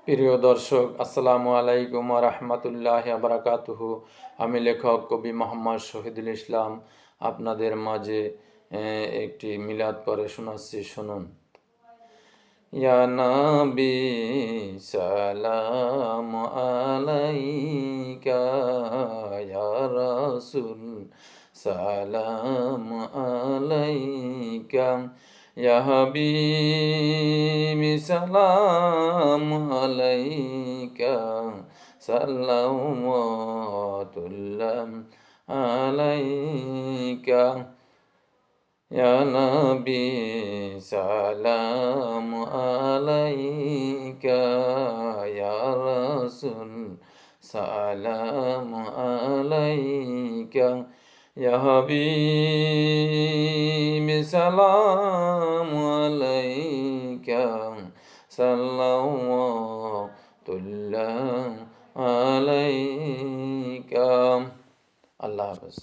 প্রিয় দর্শক, আসসালামু আলাইকুম ওয়া রাহমাতুল্লাহি ওয়া বারাকাতুহু। আমি লেখক কবি মোহাম্মদ শহীদুল ইসলাম আপনাদের মাঝে একটি মিলাদ পড়ে শোনাচ্ছি, শুনুন। ইয়া নবী সালাম আলাইকা, ইয়া রাসূল সালাম আলাইকা, ইয়া হাবিবি সালাম আলাইকা, সালাওয়াতুল্লাহ আলাইকা, ইয়া নবী সালাম আলাইকা, ইয়া রাসূল সালাম আলাইকা, ইয়া হাবিবি সালাম আলাইকা, সালাওয়াতুল্লাহ আলাইকা। আল্লাহ হাফেজ।